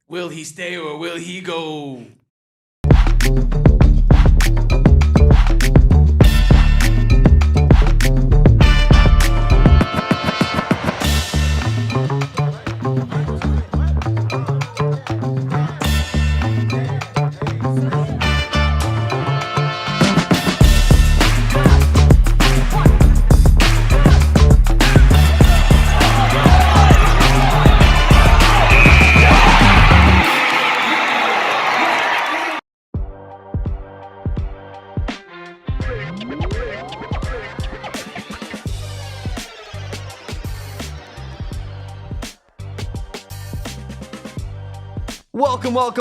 Will he stay or will he go?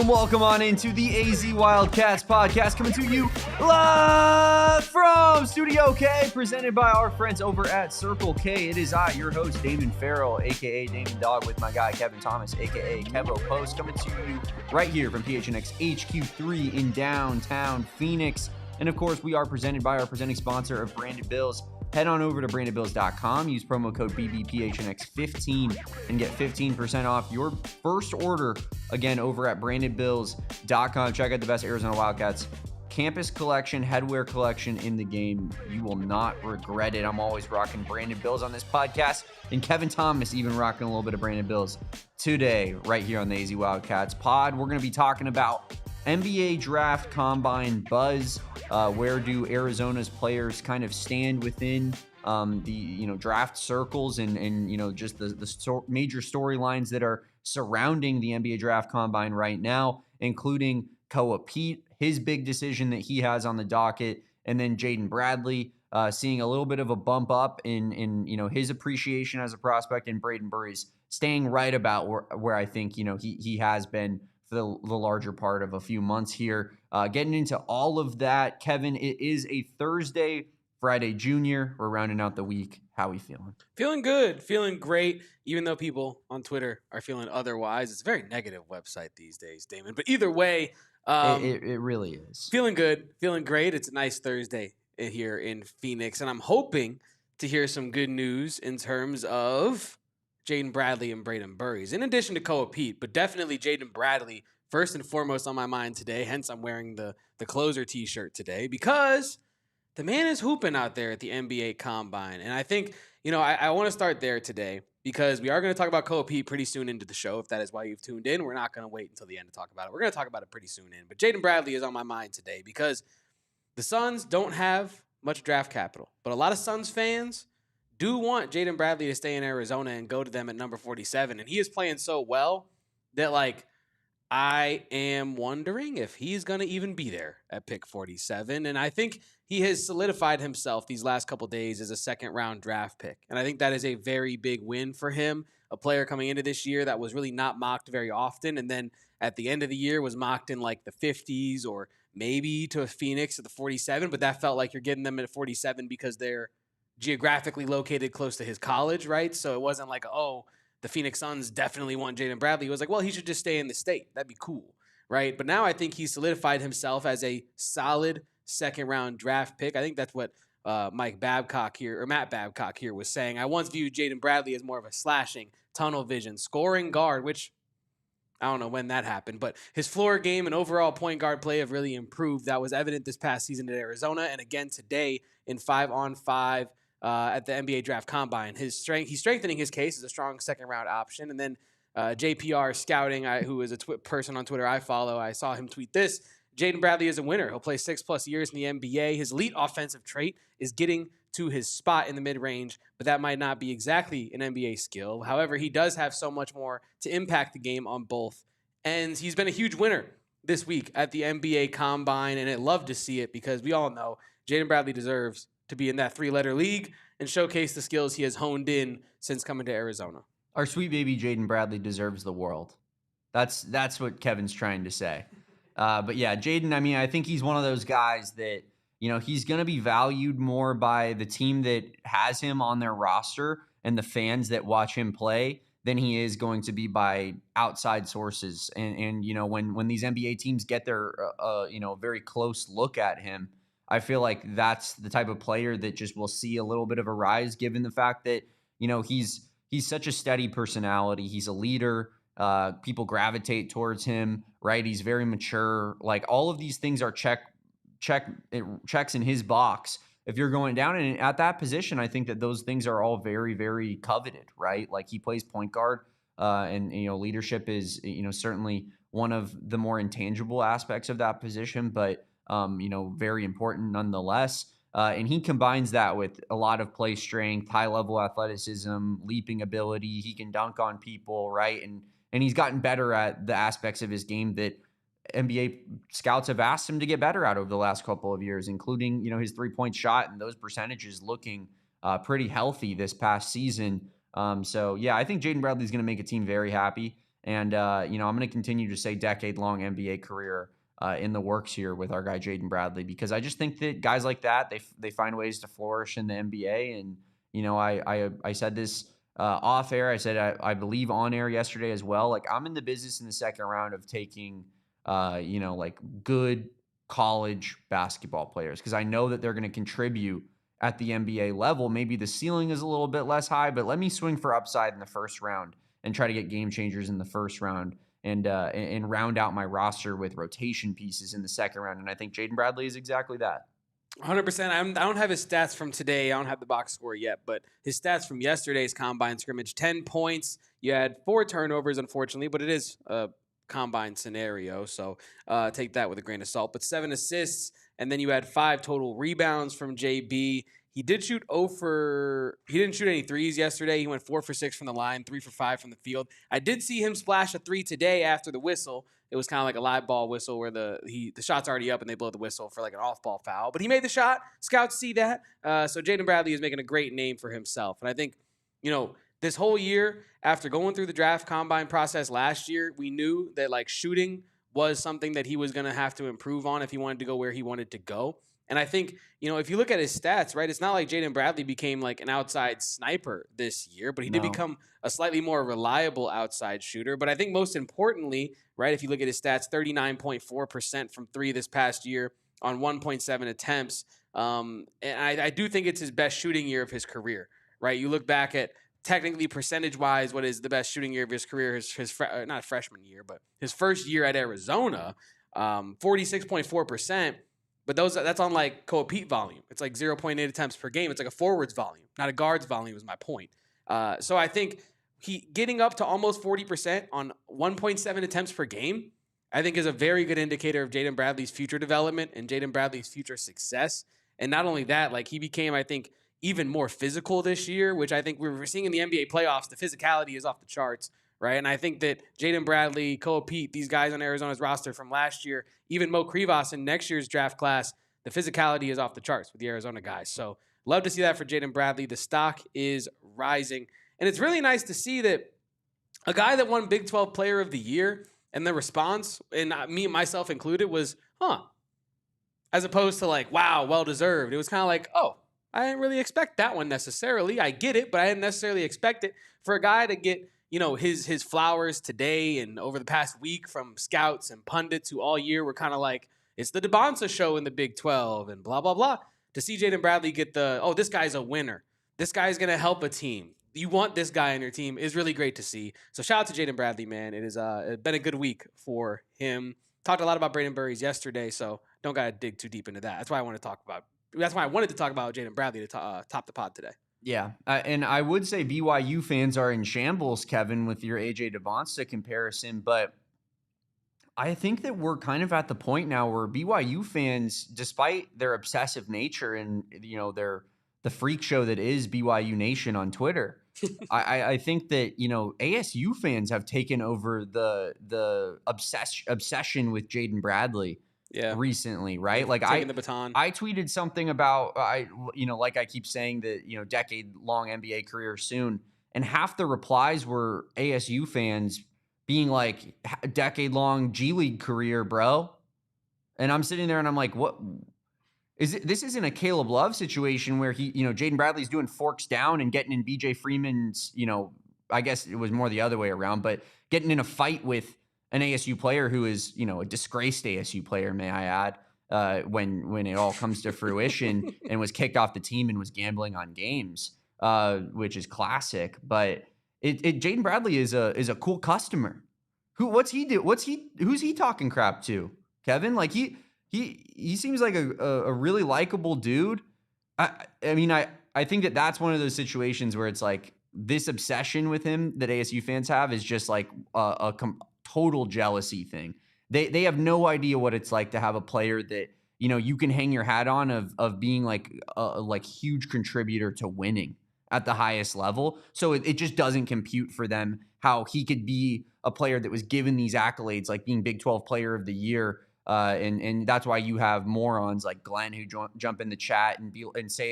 Welcome on into the AZ Wildcats podcast, coming to you live from Studio K, presented by our friends over at Circle K. It is I, your host, Damon Fairall, aka Damon Dog, with my guy Kevin Thomas, aka Kevo Post, coming to you right here from PHNX HQ3 in downtown Phoenix. And of course, we are presented by our presenting sponsor of Branded Bills. Head on over to brandedbills.com, use promo code BBPHNX15 and get 15% off your first order, again, over at brandedbills.com. Check out the best Arizona Wildcats campus collection, headwear collection in the game. You will not regret it. I'm always rocking Branded Bills on this podcast, and Kevin Thomas even rocking a little bit of Branded Bills today right here on the AZ Wildcats pod. We're going to be talking about NBA draft combine buzz. Where do Arizona's players kind of stand within the draft circles and just the major storylines that are surrounding the NBA draft combine right now, including Koa Peat, his big decision that he has on the docket, and then Jaden Bradley seeing a little bit of a bump up in his appreciation as a prospect, and Brayden Burries staying right about where I think he has been for the larger part of a few months here. Getting into all of that, Kevin, it is a Thursday, Friday Junior. We're rounding out the week. How we feeling? Feeling good, feeling great, even though people on Twitter are feeling otherwise. It's a very negative website these days, Damon. But either way, it really is. Feeling good, feeling great. It's a nice Thursday here in Phoenix, and I'm hoping to hear some good news in terms of Jaden Bradley and Brayden Burries, in addition to Koa Peat, but definitely Jaden Bradley first and foremost on my mind today. Hence, I'm wearing the closer T-shirt today because the man is hooping out there at the NBA Combine. And I think, I want to start there today because we are going to talk about Koa Peat pretty soon into the show. If that is why you've tuned in, we're not going to wait until the end to talk about it. We're going to talk about it pretty soon in. But Jaden Bradley is on my mind today because the Suns don't have much draft capital, but a lot of Suns fans do want Jaden Bradley to stay in Arizona and go to them at number 47. And he is playing so well that, I am wondering if he's going to even be there at pick 47. And I think he has solidified himself these last couple days as a second-round draft pick. And I think that is a very big win for him, a player coming into this year that was really not mocked very often. And then at the end of the year was mocked in the 50s or maybe to a Phoenix at the 47. But that felt like you're getting them at 47 because they're geographically located close to his college, right? So it wasn't the Phoenix Suns definitely want Jaden Bradley. It was he should just stay in the state. That'd be cool, right? But now I think he's solidified himself as a solid second-round draft pick. I think that's what Matt Babcock here was saying. I once viewed Jaden Bradley as more of a slashing, tunnel vision, scoring guard, which I don't know when that happened, but his floor game and overall point guard play have really improved. That was evident this past season at Arizona and again today in 5-on-5 at the NBA Draft Combine. He's strengthening his case as a strong second-round option. And then JPR Scouting, who is a person on Twitter I follow, I saw him tweet this. Jaden Bradley is a winner. He'll play 6+ years in the NBA. His elite offensive trait is getting to his spot in the mid-range, but that might not be exactly an NBA skill. However, he does have so much more to impact the game on both ends. He's been a huge winner this week at the NBA Combine, and I'd love to see it because we all know Jaden Bradley deserves to be in that 3-letter league and showcase the skills he has honed in since coming to Arizona. Our sweet baby Jaden Bradley deserves the world. That's what Kevin's trying to say. But yeah, Jaden, I think he's one of those guys that, he's going to be valued more by the team that has him on their roster and the fans that watch him play than he is going to be by outside sources. And when these NBA teams get their, very close look at him, I feel like that's the type of player that just will see a little bit of a rise, given the fact that, he's such a steady personality. He's a leader. People gravitate towards him, right? He's very mature. Like all of these things are checks in his box. If you're going down and at that position, I think that those things are all very, very coveted, right? Like he plays point guard, and leadership is certainly one of the more intangible aspects of that position, but very important nonetheless. And he combines that with a lot of play strength, high level athleticism, leaping ability. He can dunk on people, right? And he's gotten better at the aspects of his game that NBA scouts have asked him to get better at over the last couple of years, including, his 3-point shot and those percentages looking pretty healthy this past season. So yeah, I think Jaden Bradley is going to make a team very happy. And, I'm going to continue to say decade-long NBA career in the works here with our guy Jaden Bradley, because I just think that guys like that, they find ways to flourish in the NBA. And, I said this off air. I said I believe on air yesterday as well. Like I'm in the business in the second round of taking like good college basketball players, because I know that they're going to contribute at the NBA level. Maybe the ceiling is a little bit less high, but let me swing for upside in the first round and try to get game changers in the first round and round out my roster with rotation pieces in the second round. And I think Jaden Bradley is exactly that. 100%. I don't have his stats from today. I don't have the box score yet, but his stats from yesterday's combine scrimmage: 10 points. You had 4 turnovers, unfortunately, but it is a combine scenario, so take that with a grain of salt. But 7 assists, and then you had 5 total rebounds from JB. He didn't shoot any threes yesterday. He went 4 for 6 from the line, 3 for 5 from the field. I did see him splash a 3 today after the whistle. It was kind of like a live ball whistle where the shot's already up and they blow the whistle for like an off-ball foul. But he made the shot. Scouts see that. So Jaden Bradley is making a great name for himself. And I think, this whole year, after going through the draft combine process last year, we knew that like shooting was something that he was going to have to improve on if he wanted to go where he wanted to go. And I think, if you look at his stats, right, it's not like Jaden Bradley became like an outside sniper this year, but he did become a slightly more reliable outside shooter. But I think most importantly, right, if you look at his stats, 39.4% from 3 this past year on 1.7 attempts. And I do think it's his best shooting year of his career, right? You look back at technically percentage-wise, what is the best shooting year of his career, not freshman year, but his first year at Arizona, 46.4%. But that's on like Koa Peat volume. It's like 0.8 attempts per game. It's like a forwards volume, not a guards volume is my point. So I think he getting up to almost 40% on 1.7 attempts per game, I think is a very good indicator of Jaden Bradley's future development and Jaden Bradley's future success. And not only that, like he became, I think, even more physical this year, which I think we were seeing in the NBA playoffs. The physicality is off the charts, right? And I think that Jaden Bradley, Koa Peat, these guys on Arizona's roster from last year, even Mo Krivas in next year's draft class, the physicality is off the charts with the Arizona guys. So love to see that for Jaden Bradley. The stock is rising. And it's really nice to see that a guy that won Big 12 Player of the Year, and the response, and me, myself included, was, as opposed to like, wow, well-deserved. It was kind of like, oh, I didn't really expect that one necessarily. I get it, but I didn't necessarily expect it. For a guy to get, his flowers today and over the past week from scouts and pundits who all year were kind of like, it's the DeBonsa show in the Big 12 and blah, blah, blah. To see Jaden Bradley get this guy's a winner. This guy's going to help a team. You want this guy on your team is really great to see. So shout out to Jaden Bradley, man. It has been a good week for him. Talked a lot about Brayden Burries yesterday, so don't got to dig too deep into that. That's why I wanted to talk about Jaden Bradley to top the pod today. Yeah, and I would say BYU fans are in shambles, Kevin, with your AJ DeBonsa comparison, but I think that we're kind of at the point now where BYU fans, despite their obsessive nature and the freak show that is BYU Nation on Twitter, I think that ASU fans have taken over the obsession with Jaden Bradley. Yeah. Recently, right? Like taking the baton. I tweeted something about like I keep saying that decade-long NBA career soon, and half the replies were ASU fans being like, decade-long G League career, bro. And I'm sitting there and I'm like, what is it? This isn't a Caleb Love situation where he, Jaden Bradley's doing forks down and getting in BJ Freeman's, I guess it was more the other way around, but getting in a fight with an ASU player who is, a disgraced ASU player, may I add, when it all comes to fruition, and was kicked off the team and was gambling on games, which is classic. But Jaden Bradley is a cool customer. What's he do? Who's he talking crap to? Kevin? Like he seems like a really likable dude. I mean, I think that's one of those situations where it's like this obsession with him that ASU fans have is just like a total jealousy thing. They have no idea what it's like to have a player that, you know, you can hang your hat on of being like a huge contributor to winning at the highest level. So it just doesn't compute for them how he could be a player that was given these accolades, like being Big 12 Player of the Year. And that's why you have morons like Glenn who jump in the chat and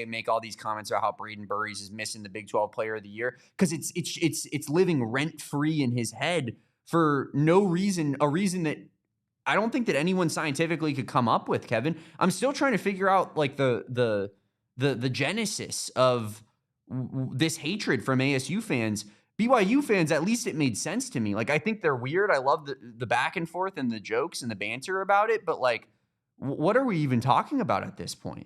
make all these comments about how Brayden Burries is missing the Big 12 Player of the Year, because it's living rent free in his head for no reason, a reason that I don't think that anyone scientifically could come up with. Kevin, I'm still trying to figure out like the genesis of this hatred from ASU fans. BYU fans, at least it made sense to me. Like, I think they're weird. I love the back and forth and the jokes and the banter about it. But, like, what are we even talking about at this point?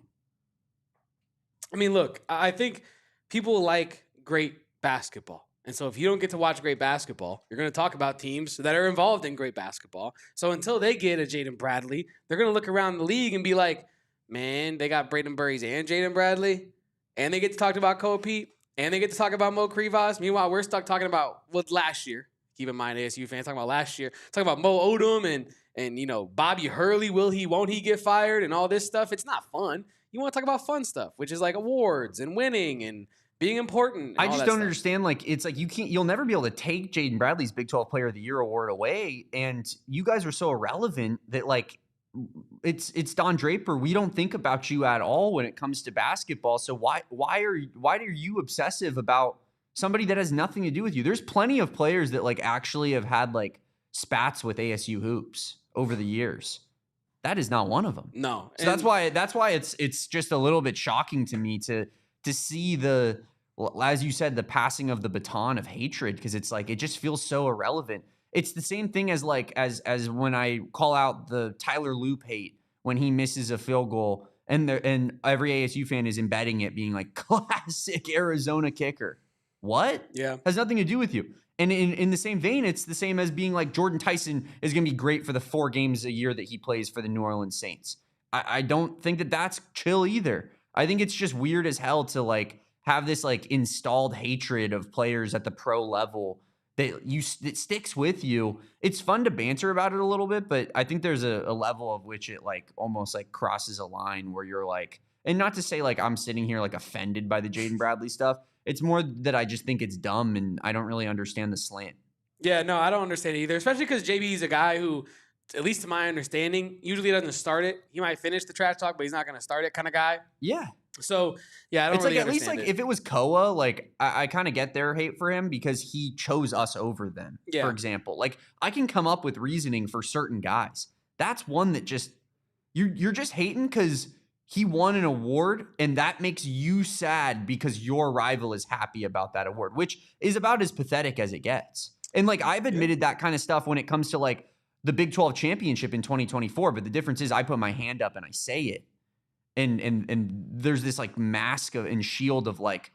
I mean, look, I think people like great basketball. And so if you don't get to watch great basketball, you're going to talk about teams that are involved in great basketball. So until they get a Jaden Bradley, they're going to look around the league and be like, man, they got Brayden Burries and Jaden Bradley, and they get to talk about Koa Peat, and they get to talk about Mo Krivas. Meanwhile, we're stuck talking about what last year. Keep in mind, ASU fans talking about last year. Talking about Mo Odom and you know, Bobby Hurley, won't he get fired and all this stuff. It's not fun. You want to talk about fun stuff, which is like awards and winning and being important. I just don't understand. Like, it's like you'll never be able to take Jaden Bradley's Big 12 Player of the Year award away. And you guys are so irrelevant that, like, it's Don Draper. We don't think about you at all when it comes to basketball. So why are you obsessive about somebody that has nothing to do with you? There's plenty of players that like actually have had like spats with ASU hoops over the years. That is not one of them. No. So that's why it's just a little bit shocking to me to see the, as you said, the passing of the baton of hatred, because it's like it just feels so irrelevant. It's the same thing as like as when I call out the Tyler Loop hate when he misses a field goal, and every ASU fan is embedding it being like classic Arizona kicker. What? Yeah, has nothing to do with you. And in the same vein, it's the same as being like Jordan Tyson is going to be great for the 4 games a year that he plays for the New Orleans Saints. I don't think that that's chill either. I think it's just weird as hell to like have this like installed hatred of players at the pro level that sticks with you. It's fun to banter about it a little bit, but I think there's a level of which it like almost like crosses a line where you're like, and not to say like I'm sitting here like offended by the Jaden Bradley stuff. It's more that I just think it's dumb and I don't really understand the slant. Yeah, no, I don't understand it either, especially because JB is a guy who, at least to my understanding, usually doesn't start it. He might finish the trash talk, but he's not going to start it kind of guy. Yeah. So, yeah, I don't it's really like at understand least like if it was Koa, like I kind of get their hate for him because he chose us over them, for example. Like I can come up with reasoning for certain guys. That's one that just you're just hating because he won an award and that makes you sad because your rival is happy about that award, which is about as pathetic as it gets. And like I've admitted that kind of stuff when it comes to like the Big 12 championship in 2024, but the difference is I put my hand up and I say it. And there's this like mask of and shield of like,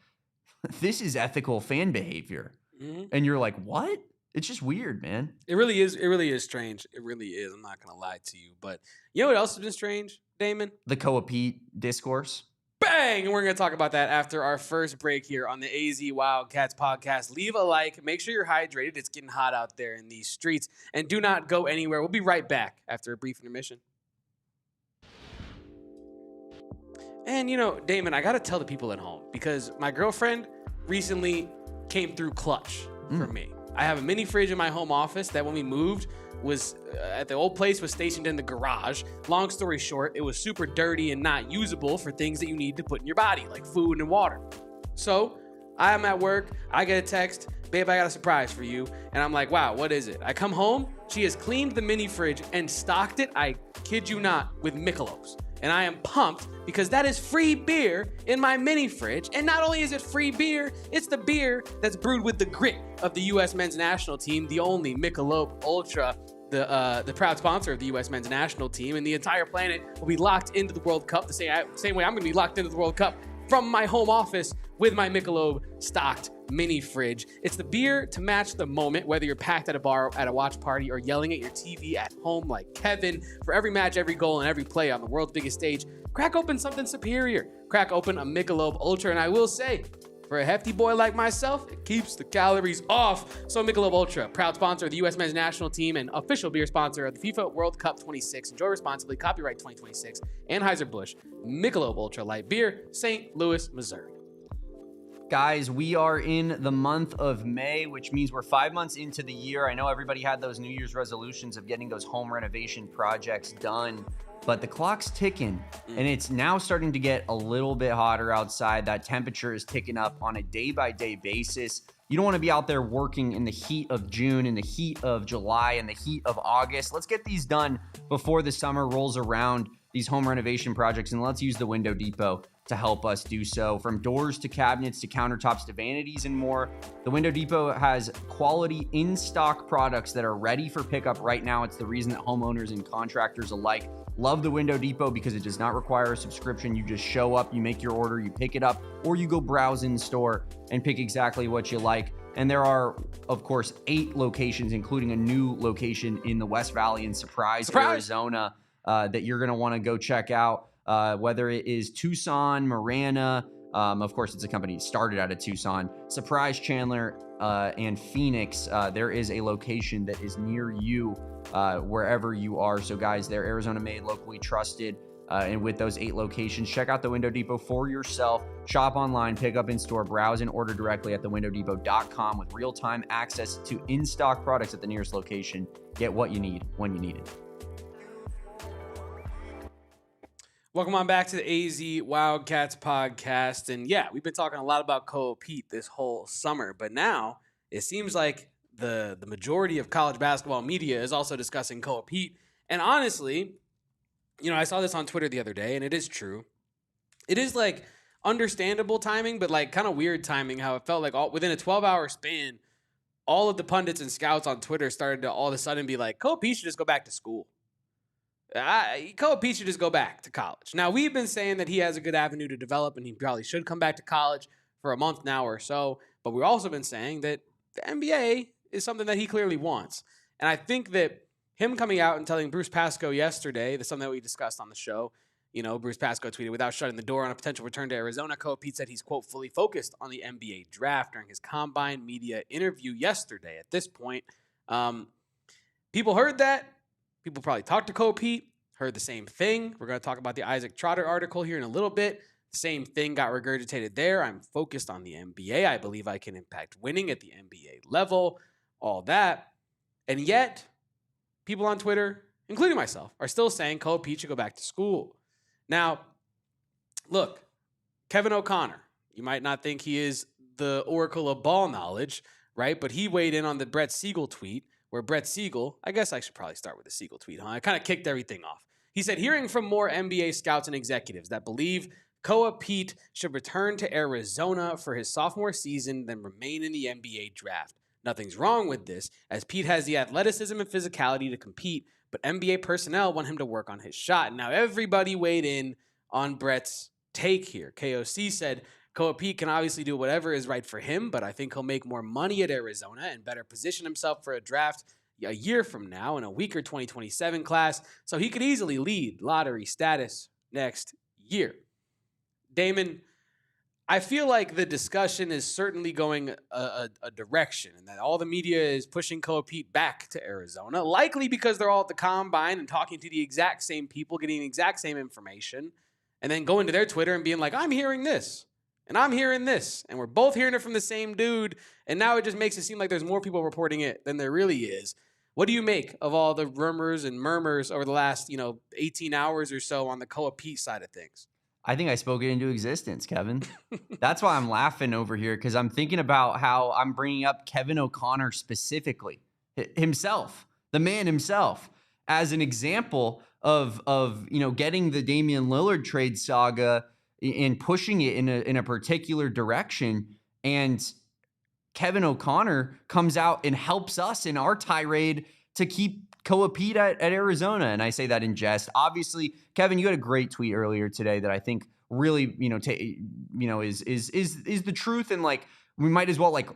this is ethical fan behavior. Mm-hmm. And you're like, what? It's just weird, man. It really is. It really is strange. It really is. I'm not going to lie to you. But you know what else has been strange, Damon? The Koa Peat discourse. Bang! And we're going to talk about that after our first break here on the AZ Wildcats podcast. Leave a like. Make sure you're hydrated. It's getting hot out there in these streets. And do not go anywhere. We'll be right back after a brief intermission. And, you know, Damon, I got to tell the people at home because my girlfriend recently came through clutch for me. I have a mini fridge in my home office that when we moved was at the old place was stationed in the garage. Long story short, it was super dirty and not usable for things that you need to put in your body, like food and water. So I'm at work. I get a text, babe, I got a surprise for you. And I'm like, wow, what is it? I come home. She has cleaned the mini fridge and stocked it, I kid you not, with Michelob's. And I am pumped because that is free beer in my mini fridge. And not only is it free beer, it's the beer that's brewed with the grit of the U.S. men's national team, the only Michelob Ultra, the proud sponsor of the U.S. men's national team. And the entire planet will be locked into the World Cup the same way I'm going to be locked into the World Cup from my home office with my Michelob stocked mini fridge. It's the beer to match the moment, whether you're packed at a bar, at a watch party, or yelling at your TV at home like Kevin. For every match, every goal, and every play on the world's biggest stage, crack open something superior. Crack open a Michelob Ultra, and I will say, for a hefty boy like myself, it keeps the calories off. So Michelob Ultra, proud sponsor of the U.S. men's national team and official beer sponsor of the FIFA World Cup 26. Enjoy responsibly, copyright 2026, Anheuser-Busch, Michelob Ultra Light Beer, St. Louis, Missouri. Guys, we are in the month of May, which means we're 5 months into the year. I know everybody had those New Year's resolutions of getting those home renovation projects done, but the clock's ticking, and it's now starting to get a little bit hotter outside. That temperature is ticking up on a day-by-day basis. You don't want to be out there working in the heat of June, in the heat of July, in the heat of August. Let's get these done before the summer rolls around, these home renovation projects, and let's use the Window Depot to help us do so. From doors to cabinets to countertops to vanities and more, the Window Depot has quality in-stock products that are ready for pickup right now. It's the reason that homeowners and contractors alike love the Window Depot, because it does not require a subscription. You just show up, you make your order, you pick it up, or you go browse in store and pick exactly what you like. And there are, of course, 8 locations, including a new location in the West Valley in Surprise, Arizona, that you're going to want to go check out. Whether it is Tucson, Marana, of course, it's a company started out of Tucson, Surprise, Chandler, and Phoenix. There is a location that is near you, wherever you are. So guys, they're Arizona made, locally trusted. And with those 8 locations, check out the Window Depot for yourself. Shop online, pick up in store, browse and order directly at thewindowdepot.com with real-time access to in-stock products at the nearest location. Get what you need when you need it. Welcome on back to the AZ Wildcats podcast. And yeah, we've been talking a lot about Koa Peat this whole summer, but now it seems like the majority of college basketball media is also discussing Koa Peat. And honestly, you know, I saw this on Twitter the other day, and it is true. It is like understandable timing, but like kind of weird timing, how it felt like within a 12-hour span, all of the pundits and scouts on Twitter started to all of a sudden be like, Koa Peat should just go back to school. Koa Peat should just go back to college. Now, we've been saying that he has a good avenue to develop, and he probably should come back to college for a month now or so. But we've also been saying that the NBA is something that he clearly wants. And I think that him coming out and telling Bruce Pascoe yesterday, that's something that we discussed on the show. You know, Bruce Pascoe tweeted, without shutting the door on a potential return to Arizona, Koa Peat said he's, quote, fully focused on the NBA draft during his combine media interview yesterday. At this point, people heard that. People probably talked to Koa Peat, heard the same thing. We're going to talk about the Isaac Trotter article here in a little bit. Same thing got regurgitated there. I'm focused on the NBA. I believe I can impact winning at the NBA level, all that. And yet, people on Twitter, including myself, are still saying Koa Peat should go back to school. Now, look, Kevin O'Connor, you might not think he is the oracle of ball knowledge, right? But he weighed in on the Brett Siegel tweet, where Brett Siegel, I guess I should probably start with the Siegel tweet, huh? I kind of kicked everything off. He said, hearing from more NBA scouts and executives that believe Koa Peat should return to Arizona for his sophomore season, then remain in the NBA draft. Nothing's wrong with this, as Pete has the athleticism and physicality to compete, but NBA personnel want him to work on his shot. Now, everybody weighed in on Brett's take here. KOC said, Koa Peat can obviously do whatever is right for him, but I think he'll make more money at Arizona and better position himself for a draft a year from now in a weaker 2027 class, so he could easily lead lottery status next year. Damon, I feel like the discussion is certainly going a direction, and that all the media is pushing Koa Peat back to Arizona, likely because they're all at the combine and talking to the exact same people, getting the exact same information, and then going to their Twitter and being like, I'm hearing this. And I'm hearing this, and we're both hearing it from the same dude, and now it just makes it seem like there's more people reporting it than there really is. What do you make of all the rumors and murmurs over the last, 18 hours or so on the Koa Peat side of things? I think I spoke it into existence, Kevin. That's why I'm laughing over here, because I'm thinking about how I'm bringing up Kevin O'Connor specifically, himself, the man himself, as an example of getting the Damian Lillard trade saga and pushing it in a particular direction. And Kevin O'Connor comes out and helps us in our tirade to keep Koa Peat at Arizona. And I say that in jest. Obviously, Kevin, you had a great tweet earlier today that I think really, is the truth. And like, we might as well like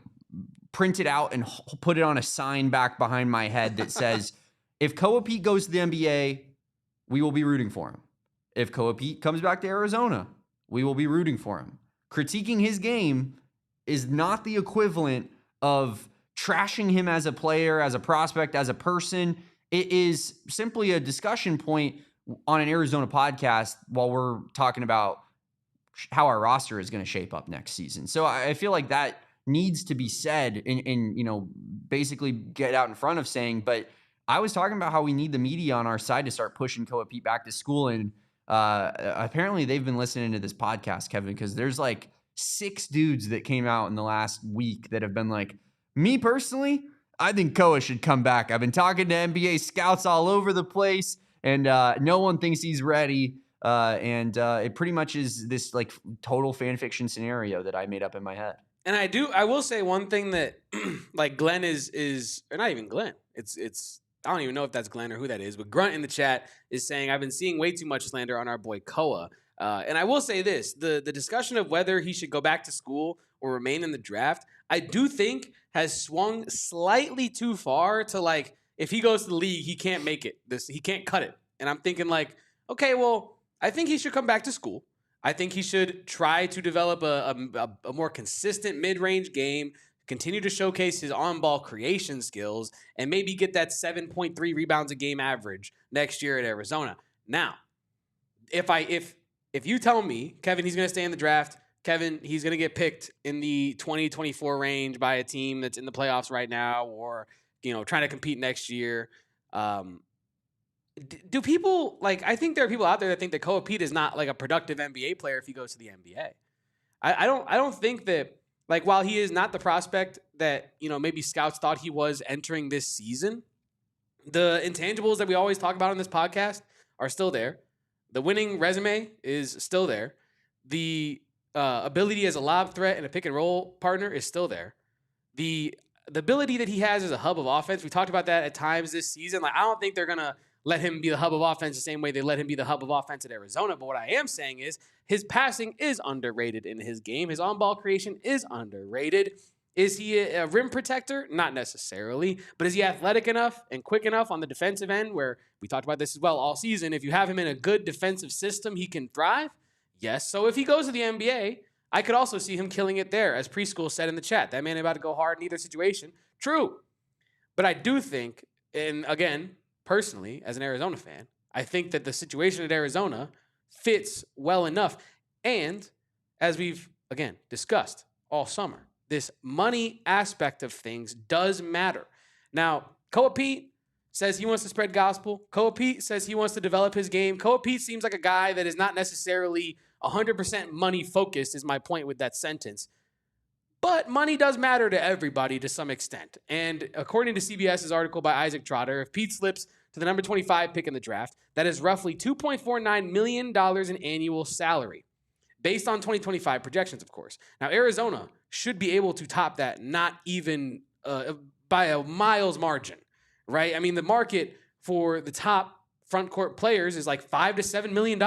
print it out and put it on a sign back behind my head that says, if Koa Peat goes to the NBA, we will be rooting for him. If Koa Peat comes back to Arizona, we will be rooting for him. Critiquing his game is not the equivalent of trashing him as a player, as a prospect, as a person. It is simply a discussion point on an Arizona podcast while we're talking about how our roster is going to shape up next season. So I feel like that needs to be said and basically get out in front of saying, but I was talking about how we need the media on our side to start pushing Koa Peat back to school. And apparently they've been listening to this podcast, Kevin, because there's like 6 dudes that came out in the last week that have been like, me personally, I think Koa should come back. I've been talking to NBA scouts all over the place, and no one thinks he's ready. And it pretty much is this like total fan fiction scenario that I made up in my head. And I will say one thing that like Glenn is or not even Glenn. It's I don't even know if that's Glenn or who that is, but Grunt in the chat is saying, I've been seeing way too much slander on our boy Koa. And I will say this, the discussion of whether he should go back to school or remain in the draft, I do think has swung slightly too far to like, if he goes to the league, he can't make it. He can't cut it. And I'm thinking like, okay, well, I think he should come back to school. I think he should try to develop a more consistent mid-range game, continue to showcase his on-ball creation skills, and maybe get that 7.3 rebounds a game average next year at Arizona. Now, if you tell me, Kevin, he's going to stay in the draft, Kevin, he's going to get picked in the 2024 range by a team that's in the playoffs right now or, trying to compete next year. Do people like? I think there are people out there that think that Koa Peat is not like a productive NBA player if he goes to the NBA. I don't think that like while he is not the prospect that maybe scouts thought he was entering this season, the intangibles that we always talk about on this podcast are still there. The winning resume is still there. The ability as a lob threat and a pick and roll partner is still there. The ability that he has as a hub of offense, we talked about that at times this season. Like I don't think they're gonna let him be the hub of offense the same way they let him be the hub of offense at Arizona. But what I am saying is his passing is underrated in his game. His on-ball creation is underrated. Is he a rim protector? Not necessarily. But is he athletic enough and quick enough on the defensive end, where we talked about this as well all season? If you have him in a good defensive system, he can thrive? Yes. So if he goes to the NBA, I could also see him killing it there, as Preschool said in the chat. That man about to go hard in either situation. True. But I do think, and again, personally, as an Arizona fan, I think that the situation at Arizona fits well enough. And as we've, again, discussed all summer, this money aspect of things does matter. Now, Koa Peat says he wants to spread gospel. Koa Peat says he wants to develop his game. Koa Peat seems like a guy that is not necessarily 100% money focused, is my point with that sentence. But money does matter to everybody to some extent. And according to CBS's article by Isaac Trotter, if Peat slips to the number 25 pick in the draft, that is roughly $2.49 million in annual salary, based on 2025 projections, of course. Now, Arizona should be able to top that, not even by a miles margin, right? I mean, the market for the top front court players is like $5 to $7 million.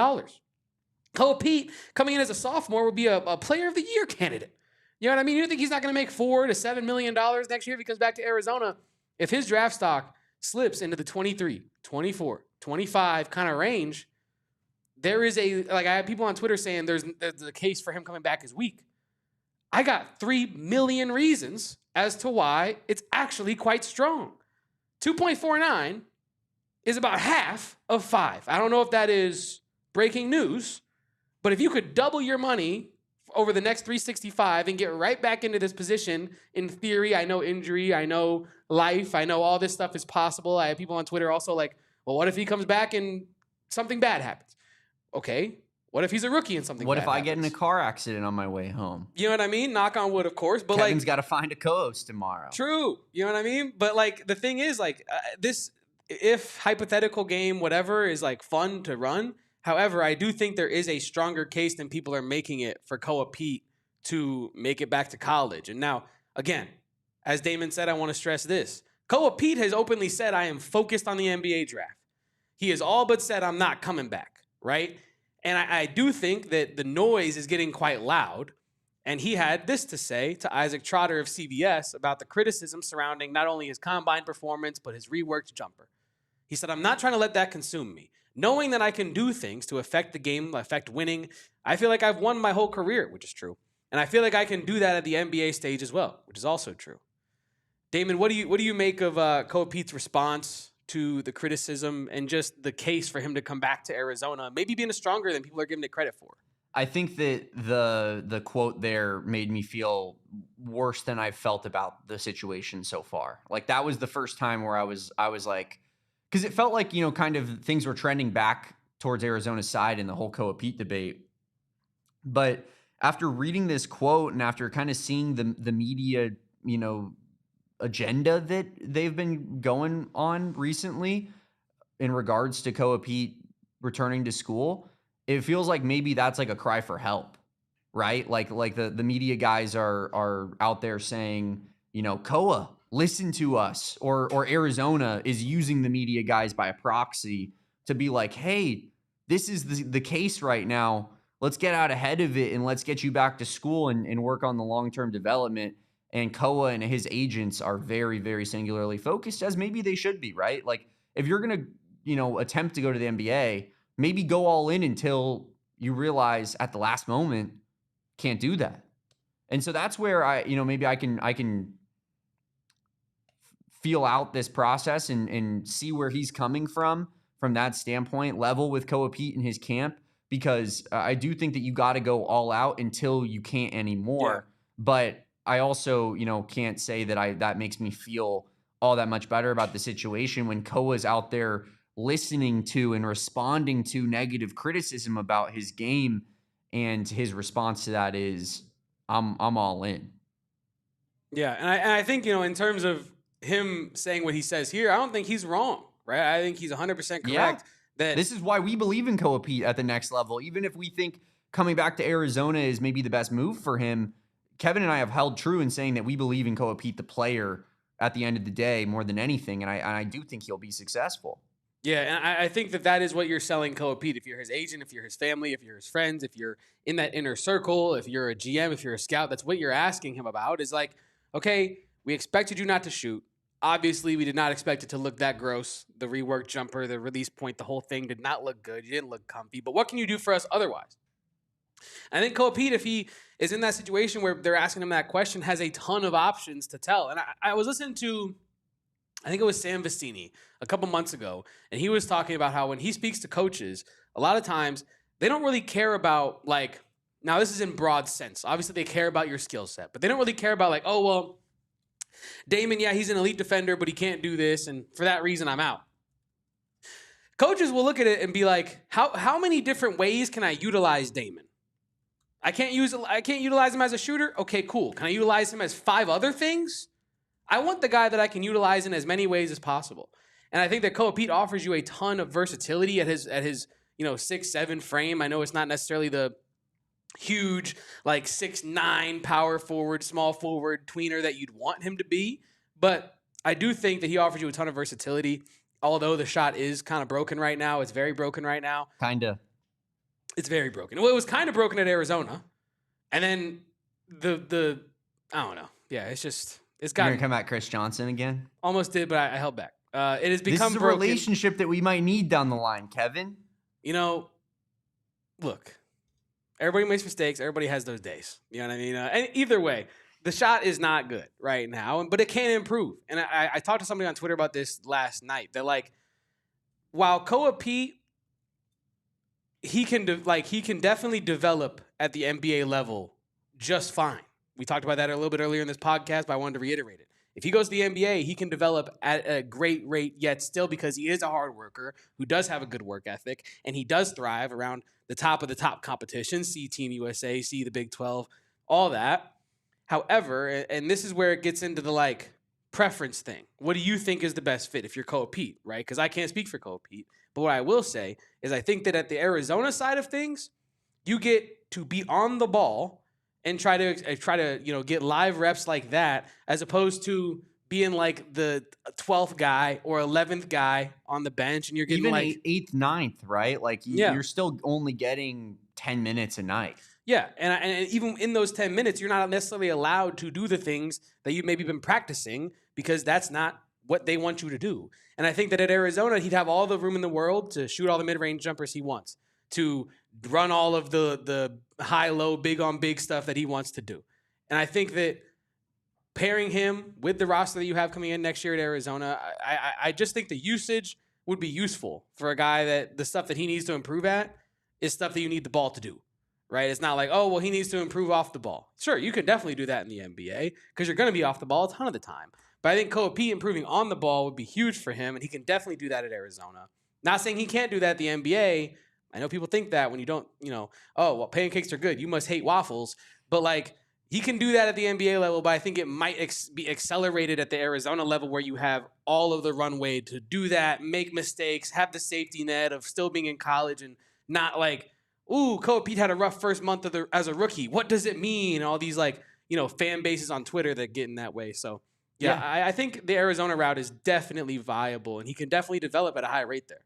Koa Peat, coming in as a sophomore, would be a player of the year candidate. You know what I mean? You think he's not going to make $4 to $7 million next year if he comes back to Arizona? If his draft stock slips into the 23, 24, 25 kind of range, there is I have people on Twitter saying there's a case for him coming back is weak. I got 3 million reasons as to why it's actually quite strong. 2.49 is about half of 5. I don't know if that is breaking news, but if you could double your money over the next 365 and get right back into this position, in theory, I know injury, I know life, I know all this stuff is possible. I have people on Twitter also like, well, what if he comes back and something bad happens? Okay, what if he's a rookie and something bad happens? What if I get in a car accident on my way home? You know what I mean? Knock on wood, of course. But Kevin's got to find a co-host tomorrow. True. You know what I mean? But like the thing is like this, if hypothetical game, whatever, is like fun to run. However, I do think there is a stronger case than people are making it for Koa Peat to make it back to college. And now, again, as Damon said, I want to stress this. Koa Peat has openly said, I am focused on the NBA draft. He has all but said, I'm not coming back, right? And I do think that the noise is getting quite loud. And he had this to say to Isaac Trotter of CBS about the criticism surrounding not only his combine performance, but his reworked jumper. He said, "I'm not trying to let that consume me. Knowing that I can do things to affect the game, affect winning, I feel like I've won my whole career," which is true. "And I feel like I can do that at the NBA stage as well," which is also true. Damon, what do you make of Koa Peat's response to the criticism and just the case for him to come back to Arizona, maybe being stronger than people are giving it credit for? I think that the quote there made me feel worse than I've felt about the situation so far. Like, that was the first time where I was like, because it felt like, kind of things were trending back towards Arizona's side in the whole Koa Peat debate. But after reading this quote and after kind of seeing the media, agenda that they've been going on recently in regards to Koa Peat returning to school, it feels like maybe that's like a cry for help, right? Like the media guys are out there saying, Koa, listen to us, or Arizona is using the media guys by proxy to be like, hey, this is the case right now. Let's get out ahead of it and let's get you back to school and work on the long-term development. And Koa and his agents are very, very singularly focused, as maybe they should be, right? Like, if you're going to, attempt to go to the NBA, maybe go all in until you realize at the last moment, can't do that. And so that's where maybe I can feel out this process and see where he's coming from that standpoint, level with Koa Peat and his camp, because I do think that you got to go all out until you can't anymore. Yeah. But I also, can't say that that makes me feel all that much better about the situation when Koa's out there listening to and responding to negative criticism about his game, and his response to that is, I'm all in. Yeah, and I think, in terms of him saying what he says here, I don't think he's wrong, right? I think he's 100% correct. Yeah. That this is why we believe in Koa Peat at the next level. Even if we think coming back to Arizona is maybe the best move for him, Kevin and I have held true in saying that we believe in Koa Peat, the player, at the end of the day, more than anything. And I do think he'll be successful. Yeah, and I think that is what you're selling Koa Peat. If you're his agent, if you're his family, if you're his friends, if you're in that inner circle, if you're a GM, if you're a scout, that's what you're asking him about, is like, okay, we expected you not to shoot. Obviously, we did not expect it to look that gross. The reworked jumper, the release point, the whole thing did not look good. You didn't look comfy. But what can you do for us otherwise? I think Koa Peat, if he is in that situation where they're asking him that question, has a ton of options to tell. And I was listening to, I think it was Sam Vecini a couple months ago, and he was talking about how when he speaks to coaches, a lot of times they don't really care about, like, now this is in broad sense. Obviously, they care about your skill set, but they don't really care about, like, oh, well, Damon, yeah, he's an elite defender, but he can't do this, and for that reason, I'm out. Coaches will look at it and be like, how many different ways can I utilize Damon? I can't utilize him as a shooter? Okay, cool. Can I utilize him as 5 other things? I want the guy that I can utilize in as many ways as possible. And I think that Koa Peat offers you a ton of versatility at his 6'7" frame. I know it's not necessarily the huge, like, 6'9" power forward, small forward tweener that you'd want him to be. But I do think that he offers you a ton of versatility, although the shot is kind of broken right now. It's very broken right now. Kinda. It's very broken. Well, it was kind of broken at Arizona. And then the I don't know. Yeah, it's got. You're gonna come at Chris Johnson again? Almost did, but I held back. It has become this is a broken. Relationship that we might need down the line, Kevin. Look, everybody makes mistakes. Everybody has those days. You know what I mean? And either way, the shot is not good right now, but it can improve. And I talked to somebody on Twitter about this last night. That, like, while Koa Peat, he can definitely develop at the NBA level just fine. We talked about that a little bit earlier in this podcast, but I wanted to reiterate it. If he goes to the NBA, he can develop at a great rate yet still, because he is a hard worker who does have a good work ethic, and he does thrive around the top of the top competition. See Team USA, see the Big 12, all that. However, and this is where it gets into the, like, preference thing. What do you think is the best fit if you're Koa Peat, right? Because I can't speak for Koa Peat. But what I will say is I think that at the Arizona side of things, you get to be on the ball and try to get live reps like that, as opposed to being like the 12th guy or 11th guy on the bench, and you're getting even like 8th, 9th, right? Like you're still only getting 10 minutes a night. Yeah, and even in those 10 minutes, you're not necessarily allowed to do the things that you've maybe been practicing because that's not what they want you to do. And I think that at Arizona, he'd have all the room in the world to shoot all the mid-range jumpers he wants, to run all of the high-low, big-on-big stuff that he wants to do. And I think that pairing him with the roster that you have coming in next year at Arizona, I just think the usage would be useful for a guy that the stuff that he needs to improve at is stuff that you need the ball to do. Right? It's not like, oh, well, he needs to improve off the ball. Sure, you can definitely do that in the NBA because you're going to be off the ball a ton of the time. But I think Koa Peat improving on the ball would be huge for him, and he can definitely do that at Arizona. Not saying he can't do that at the NBA. I know people think that when you don't, oh, well, pancakes are good. You must hate waffles. But, like, he can do that at the NBA level, but I think it might be accelerated at the Arizona level where you have all of the runway to do that, make mistakes, have the safety net of still being in college and not like, ooh, Koa Peat had a rough first month as a rookie. What does it mean? All these fan bases on Twitter that get in that way. So yeah. I think the Arizona route is definitely viable, and he can definitely develop at a high rate there.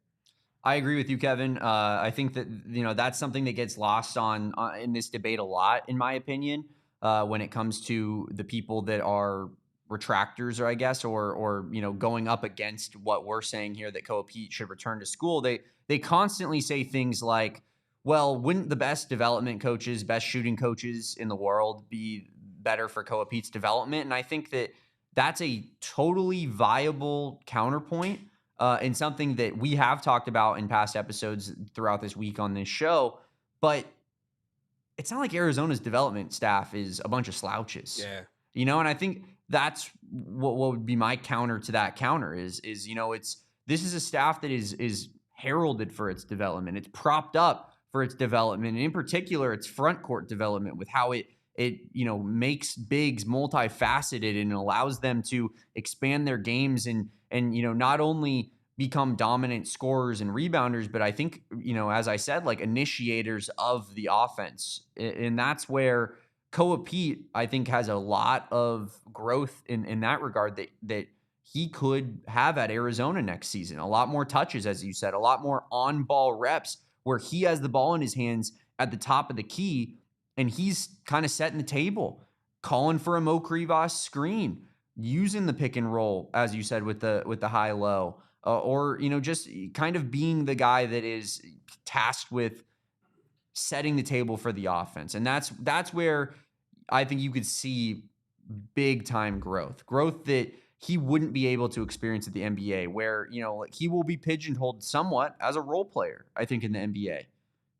I agree with you, Kevin. I think that that's something that gets lost on in this debate a lot, in my opinion, when it comes to the people that are retractors, or I guess, or going up against what we're saying here that Koa Peat should return to school. They constantly say things like, well, wouldn't the best development coaches, best shooting coaches in the world be better for Koa Peat's development? And I think that that's a totally viable counterpoint and something that we have talked about in past episodes throughout this week on this show. But it's not like Arizona's development staff is a bunch of slouches. Yeah. And I think that's what would be my counter to that counter is this is a staff that is heralded for its development. It's propped up for its development, and in particular, its front court development with how it makes bigs multifaceted and allows them to expand their games and not only become dominant scorers and rebounders, but I think as I said, like initiators of the offense, and that's where Koa Peat I think has a lot of growth in that regard that he could have at Arizona next season. A lot more touches, as you said, a lot more on-ball reps, where he has the ball in his hands at the top of the key, and he's kind of setting the table, calling for a Mo Krivas screen, using the pick and roll, as you said, with the high-low, or just kind of being the guy that is tasked with setting the table for the offense. And that's where I think you could see big-time growth that he wouldn't be able to experience at the NBA, where, he will be pigeonholed somewhat as a role player, I think, in the NBA.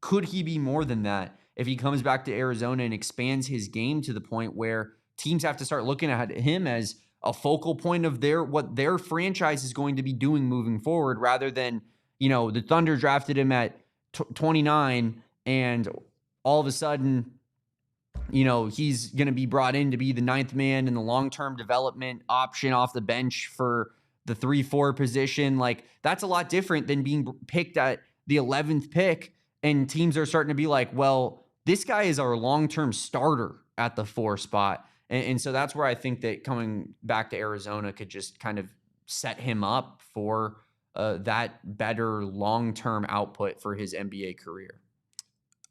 Could he be more than that if he comes back to Arizona and expands his game to the point where teams have to start looking at him as a focal point of what their franchise is going to be doing moving forward, rather than, the Thunder drafted him at 29 and all of a sudden, he's going to be brought in to be the 9th man in the long-term development option off the bench for the 3-4 position. Like, that's a lot different than being picked at the 11th pick, and teams are starting to be like, well, this guy is our long-term starter at the 4 spot. And so that's where I think that coming back to Arizona could just kind of set him up for that better long-term output for his NBA career.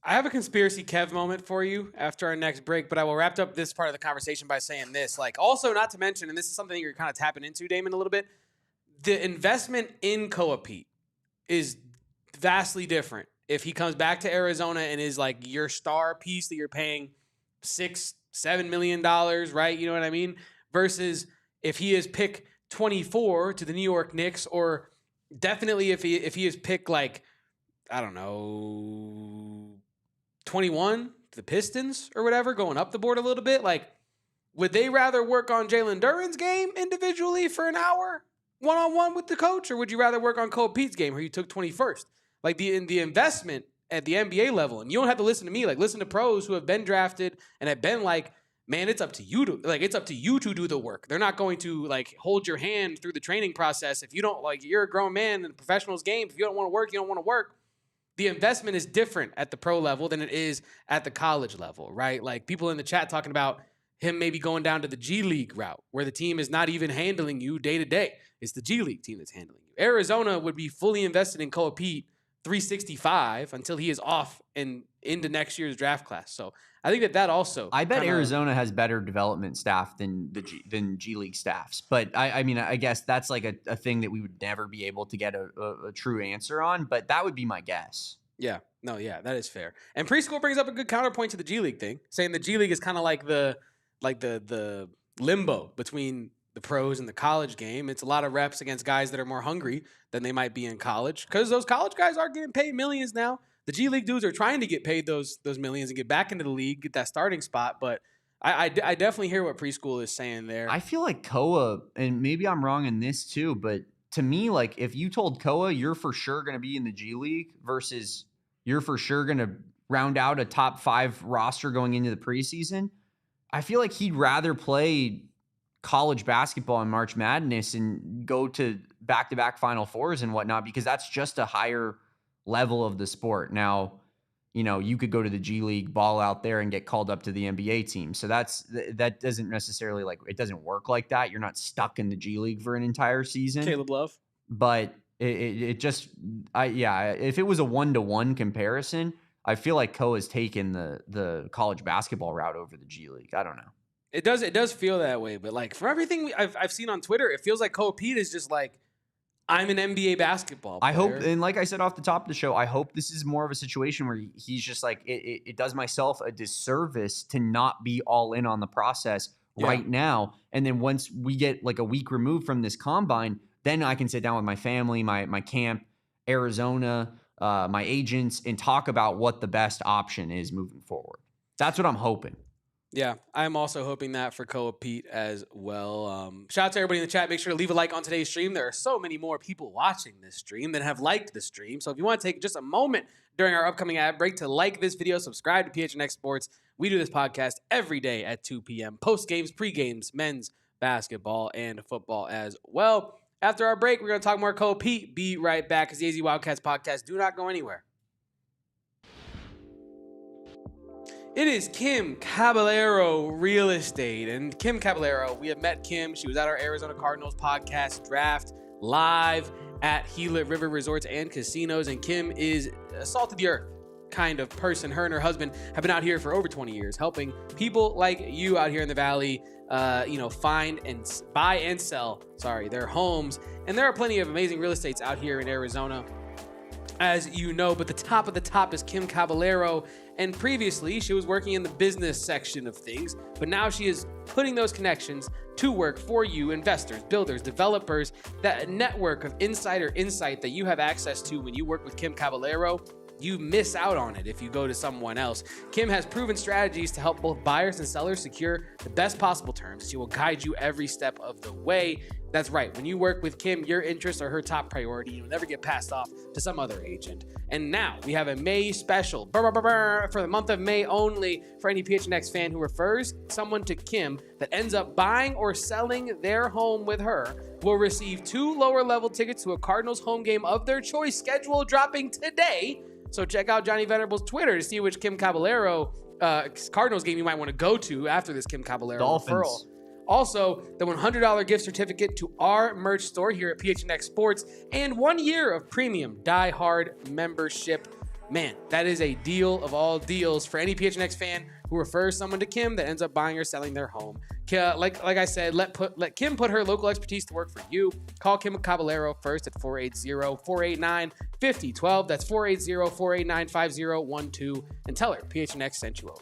I have a Konspiracy Kev moment for you after our next break, but I will wrap up this part of the conversation by saying this. Like, also, not to mention, and this is something you're kind of tapping into, Damon, a little bit, the investment in Koa Peat is vastly different if he comes back to Arizona and is like your star piece that you're paying $6-7 million, right? You know what I mean? Versus if he is pick 24 to the New York Knicks, or definitely if he is pick like, I don't know, 21 to the Pistons or whatever, going up the board a little bit, like, would they rather work on Jalen Duren's game individually for an hour one-on-one with the coach, or would you rather work on Koa Peat's game where you took 21st? Like, the investment at the NBA level, and you don't have to listen to me, like, listen to pros who have been drafted and have been like, man, it's up to you to do the work. They're not going to like hold your hand through the training process. If you don't, like, you're a grown man in a professional's game. If you don't want to work, you don't want to work. The investment is different at the pro level than it is at the college level, right? Like, people in the chat talking about him maybe going down to the G League route where the team is not even handling you day to day. It's the G League team that's handling you. Arizona would be fully invested in Koa Peat 365 until he is off and into next year's draft class. So I think that also. I bet Arizona has better development staff than G League staffs. But I mean, I guess that's like a thing that we would never be able to get a true answer on. But that would be my guess. Yeah. No, yeah, that is fair. And Preschool brings up a good counterpoint to the G League thing, saying the G League is kind of like the limbo between the pros and the college game. It's a lot of reps against guys that are more hungry than they might be in college, because those college guys are getting paid millions now. The G League dudes are trying to get paid those millions and get back into the league, get that starting spot. But I definitely hear what Preschool is saying there. I feel like Koa, and maybe I'm wrong in this too, but to me, like if you told Koa you're for sure going to be in the G League versus you're for sure going to round out a top 5 roster going into the preseason, I feel like he'd rather play college basketball in March Madness and go to back-to-back Final Fours and whatnot, because that's just a higher level of the sport. Now, you know, you could go to the G League, ball out there, and get called up to the NBA team. So that doesn't necessarily, like, it doesn't work like that. You're not stuck in the G League for an entire season. Caleb Love. But it just, if it was a 1-to-1 comparison, I feel like Koa's taken the college basketball route over the G League. I don't know. It does feel that way, but like from everything I've seen on Twitter, it feels like Koa Peat is just like, I'm an NBA basketball player. I hope, and like I said off the top of the show, I hope this is more of a situation where he's just like, it does myself a disservice to not be all in on the process right now. And then once we get like a week removed from this combine, then I can sit down with my family, my camp, Arizona, my agents, and talk about what the best option is moving forward. That's what I'm hoping. Yeah, I'm also hoping that for Koa Peat as well. Shout out to everybody in the chat. Make sure to leave a like on today's stream. There are so many more people watching this stream than have liked the stream. So if you want to take just a moment during our upcoming ad break to like this video, subscribe to PHNX Sports. We do this podcast every day at 2 p.m. Post games, pre games, men's basketball, and football as well. After our break, we're going to talk more Koa Peat. Be right back, because the AZ Wildcats podcast. Do not go anywhere. It is Kim Caballero Real Estate. And Kim Caballero, we have met Kim. She was at our Arizona Cardinals podcast draft live at Gila River Resorts and Casinos. And Kim is a salt of the earth kind of person. Her and her husband have been out here for over 20 years, helping people like you out here in the Valley, find and buy and sell, their homes. And there are plenty of amazing real estates out here in Arizona, as you know, but the top of the top is Kim Caballero. And previously, she was working in the business section of things, but now she is putting those connections to work for you, investors, builders, developers, that network of insider insight that you have access to when you work with Kim Caballero. You miss out on it if you go to someone else. Kim has proven strategies to help both buyers and sellers secure the best possible terms. She will guide you every step of the way. That's right. When you work with Kim, your interests are her top priority. You'll never get passed off to some other agent. And now we have a May special for the month of May only for any PHNX fan who refers someone to Kim that ends up buying or selling their home with her will receive 2 lower level tickets to a Cardinals home game of their choice, schedule dropping today. So check out Johnny Venerable's Twitter to see which Kim Caballero Cardinals game you might want to go to after this Kim Caballero referral. Also, the $100 gift certificate to our merch store here at PHNX Sports, and 1 year of premium Die Hard membership. Man, that is a deal of all deals for any PHNX fan who refers someone to Kim that ends up buying or selling their home. Like I said, let Kim put her local expertise to work for you. Call Kim Caballero first at 480-489-5012. That's 480-489-5012, and tell her PHNX sent you over.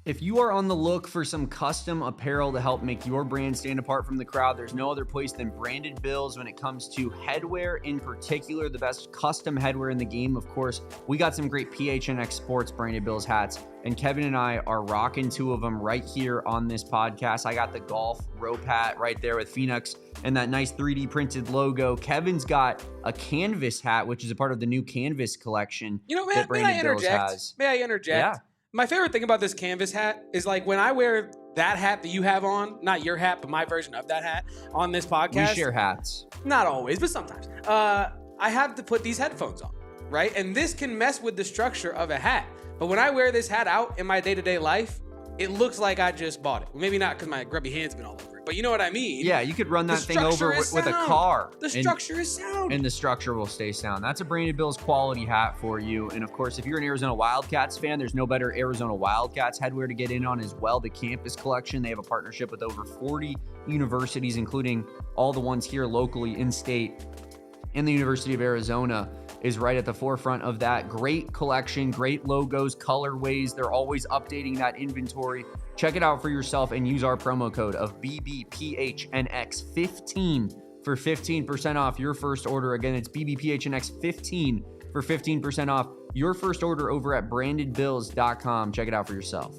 If you are on the look for some custom apparel to help make your brand stand apart from the crowd, there's no other place than Branded Bills when it comes to headwear, in particular, the best custom headwear in the game. Of course, we got some great PHNX Sports Branded Bills hats, and Kevin and I are rocking 2 of them right here on this podcast. I got the golf rope hat right there with Phoenix and that nice 3D printed logo. Kevin's got a canvas hat, which is a part of the new canvas collection. You know, may I interject? Yeah. My favorite thing about this canvas hat is, like, when I wear that hat that you have on, not your hat, but my version of that hat on this podcast. We share hats. Not always, but sometimes. I have to put these headphones on, right? And this can mess with the structure of a hat. But when I wear this hat out in my day-to-day life, it looks like I just bought it. Well, maybe not because my grubby hand's been all over it, but you know what I mean? Yeah, you could run that thing over with a car. The structure is sound. And the structure will stay sound. That's a Brandon Bills quality hat for you. And of course, if you're an Arizona Wildcats fan, there's no better Arizona Wildcats headwear to get in on as well. The campus collection, they have a partnership with over 40 universities, including all the ones here locally in state. And the University of Arizona is right at the forefront of that. Great collection, great logos, colorways. They're always updating that inventory. Check it out for yourself and use our promo code of BBPHNX15 for 15% off your first order. Again, it's BBPHNX15 for 15% off your first order over at brandedbills.com. Check it out for yourself.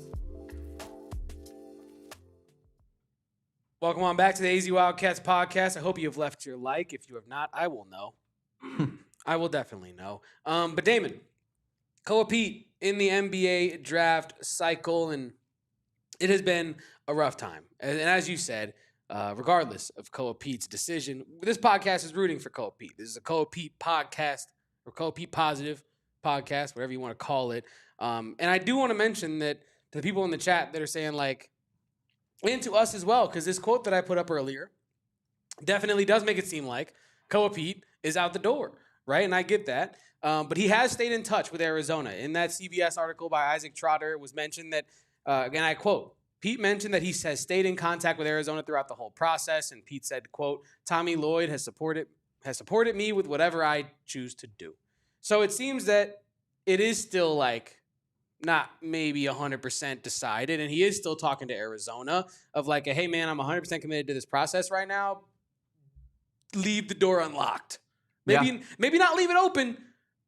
Welcome on back to the AZ Wildcats podcast. I hope you have left your like. If you have not, I will know. I will definitely know. But Damon, Koa Peat in the NBA draft cycle, and it has been a rough time. And as you said, regardless of Koa Peat's decision, this podcast is rooting for Koa Peat. This is a Koa Peat podcast, or Koa Peat positive podcast, whatever you want to call it. And I do want to mention that to the people in the chat that are saying, like, and to us as well, because this quote that I put up earlier definitely does make it seem like Koa Peat is out the door, right? And I get that. But he has stayed in touch with Arizona. In that CBS article by Isaac Trotter, it was mentioned that, again, I quote, Pete mentioned that he has stayed in contact with Arizona throughout the whole process. And Pete said, quote, Tommy Lloyd has supported me with whatever I choose to do. So it seems that it is still like not maybe 100% decided. And he is still talking to Arizona of like, hey, man, I'm 100% committed to this process right now. Leave the door unlocked. Maybe not leave it open,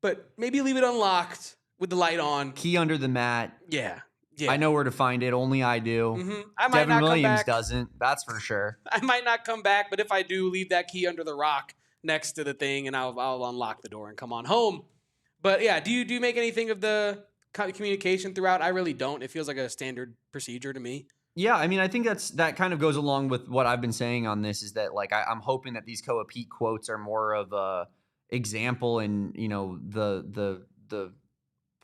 but maybe leave it unlocked with the light on. Key under the mat. Yeah. I know where to find it. Only I do. Mm-hmm. I might Devin not Williams come back. doesn't. That's for sure. I might not come back, but if I do, leave that key under the rock next to the thing, and I'll unlock the door and come on home. But yeah, do you make anything of the communication throughout? I really don't. It feels like a standard procedure to me. Yeah, I mean, I think that kind of goes along with what I've been saying on this, is that like I'm hoping that these Koa Peat quotes are more of a example and, you know, the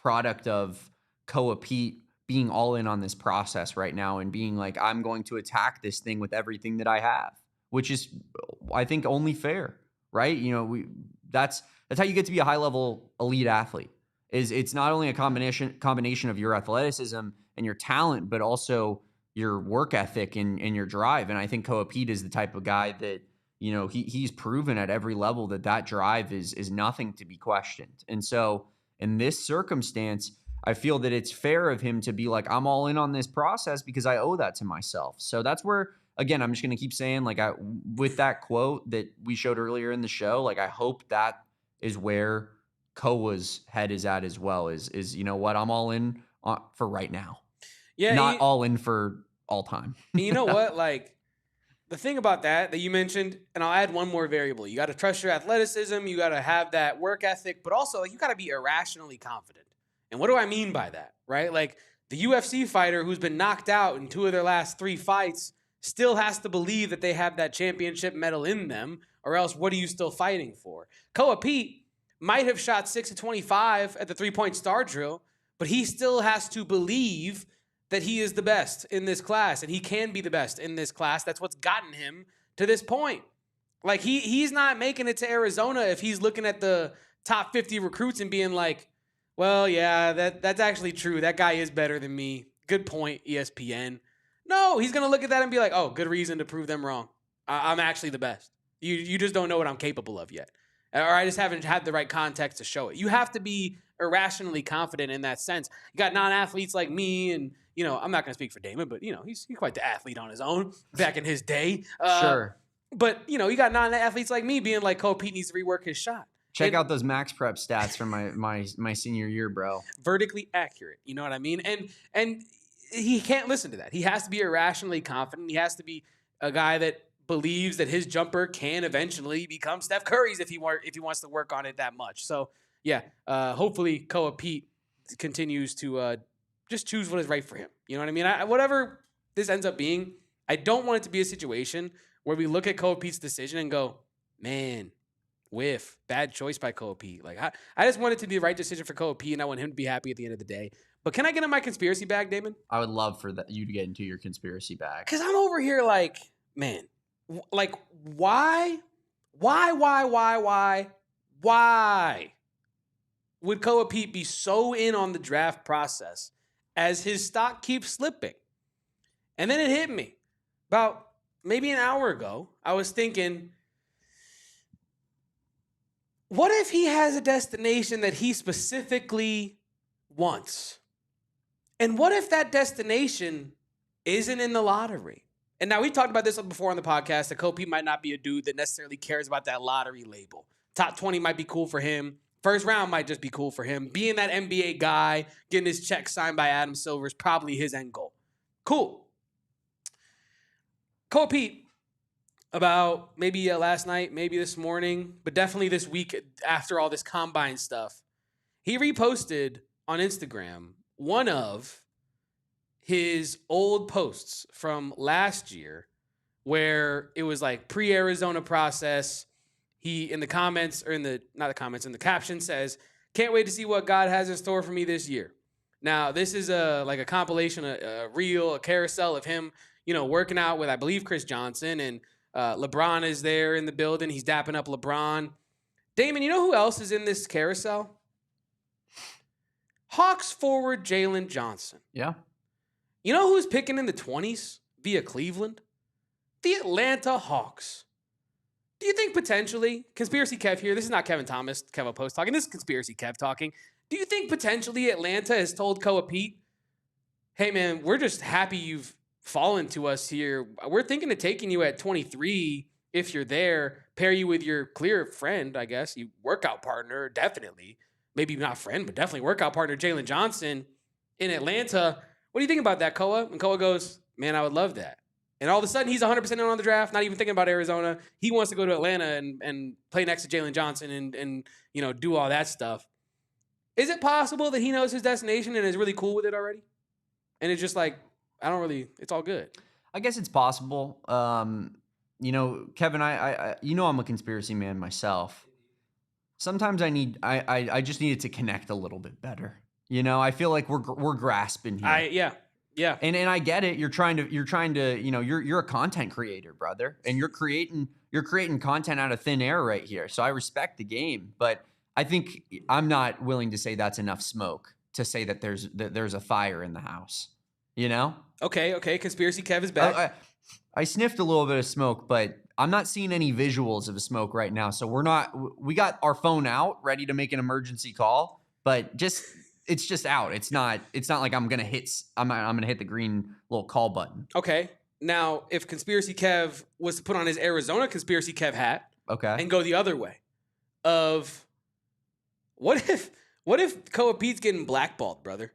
product of Koa Peat being all in on this process right now and being like, I'm going to attack this thing with everything that I have, which is, I think, only fair, right? You know, that's how you get to be a high level elite athlete. It's not only a combination of your athleticism and your talent, but also your work ethic and your drive. And I think Koa Peat is the type of guy that, you know, he's proven at every level that drive is nothing to be questioned. And so in this circumstance, I feel that it's fair of him to be like, I'm all in on this process because I owe that to myself. So that's where, again, I'm just going to keep saying, like, with that quote that we showed earlier in the show, like, I hope that is where Koa's head is at as well, is you know what, I'm all in for right now. Yeah. Not all in for all time. You know what? Like, the thing about that you mentioned, and I'll add one more variable. You got to trust your athleticism. You got to have that work ethic, but also you got to be irrationally confident. And what do I mean by that, right? Like, the UFC fighter who's been knocked out in 2 of their last 3 fights still has to believe that they have that championship medal in them, or else what are you still fighting for? Koa Peat might have shot 6 of 25 at the 3-point star drill, but he still has to believe that he is the best in this class, and he can be the best in this class. That's what's gotten him to this point. Like, he's not making it to Arizona if he's looking at the top 50 recruits and being like, well, yeah, that's actually true. That guy is better than me. Good point, ESPN. No, he's going to look at that and be like, oh, good reason to prove them wrong. I'm actually the best. You just don't know what I'm capable of yet. Or I just haven't had the right context to show it. You have to be irrationally confident in that sense. You got non-athletes like me, and, you know, I'm not going to speak for Damon, but, you know, he's quite the athlete on his own back in his day. Sure. But, you know, you got non-athletes like me being like, Koa Peat needs to rework his shot. Check out those max prep stats from my senior year, bro. Vertically accurate. You know what I mean? And he can't listen to that. He has to be irrationally confident. He has to be a guy that believes that his jumper can eventually become Steph Curry's if he wants to work on it that much. So, yeah, hopefully Koa Peat continues to just choose what is right for him. You know what I mean? Whatever this ends up being, I don't want it to be a situation where we look at Koa Peat's decision and go, man, Whiff. Bad choice by Koa Peat. Like, I just want it to be the right decision for Koa Peat, and I want him to be happy at the end of the day. But can I get in my conspiracy bag, Damon? I would love for you to get into your conspiracy bag. Because I'm over here like, man, like, why would Koa Peat be so in on the draft process as his stock keeps slipping? And then it hit me. About maybe an hour ago, I was thinking, what if he has a destination that he specifically wants? And what if that destination isn't in the lottery? And now we talked about this before on the podcast, that Koa Peat might not be a dude that necessarily cares about that lottery label. Top 20 might be cool for him. First round might just be cool for him. Being that NBA guy, getting his check signed by Adam Silver is probably his end goal. Cool. Koa Peat, about maybe last night, maybe this morning, but definitely this week after all this combine stuff, he reposted on Instagram one of his old posts from last year where it was like pre-Arizona process. He, in the comments, or in the caption says, "Can't wait to see what God has in store for me this year." Now, this is a compilation, a reel, a carousel of him, working out with, I believe, Chris Johnson, and LeBron is there in the building. He's dapping up LeBron. Damon, you know who else is in this carousel? Hawks forward Jalen Johnson. Yeah. You know who's picking in the 20s via Cleveland? The Atlanta Hawks. Do you think potentially, Conspiracy Kev here, this is not Kevin Thomas, Kevo Post talking, this is Conspiracy Kev talking. Do you think potentially Atlanta has told Koa Peat, hey man, we're just happy you've fallen to us here. We're thinking of taking you at 23 if you're there, pair you with your clear friend, I guess, you workout partner, definitely. Maybe not friend, but definitely workout partner, Jalen Johnson in Atlanta. What do you think about that, Koa? And Koa goes, man, I would love that. And all of a sudden, he's 100% in on the draft, not even thinking about Arizona. He wants to go to Atlanta and play next to Jalen Johnson and do all that stuff. Is it possible that he knows his destination and is really cool with it already? And it's just like, it's all good. I guess it's possible. Kevin, I'm a conspiracy man myself. Sometimes I just need it to connect a little bit better. I feel like we're grasping here. Yeah. And I get it. You're trying to, you're a content creator, brother. And you're creating content out of thin air right here. So I respect the game, but I think I'm not willing to say that's enough smoke to say that there's a fire in the house. Okay. Conspiracy Kev is back. I sniffed a little bit of smoke, but I'm not seeing any visuals of a smoke right now. So we got our phone out ready to make an emergency call, but it's just out. It's not like I'm going to hit the green little call button. Okay. Now, if Conspiracy Kev was to put on his Arizona Conspiracy Kev hat, okay, and go the other way of what if Koa Peat's getting blackballed, brother?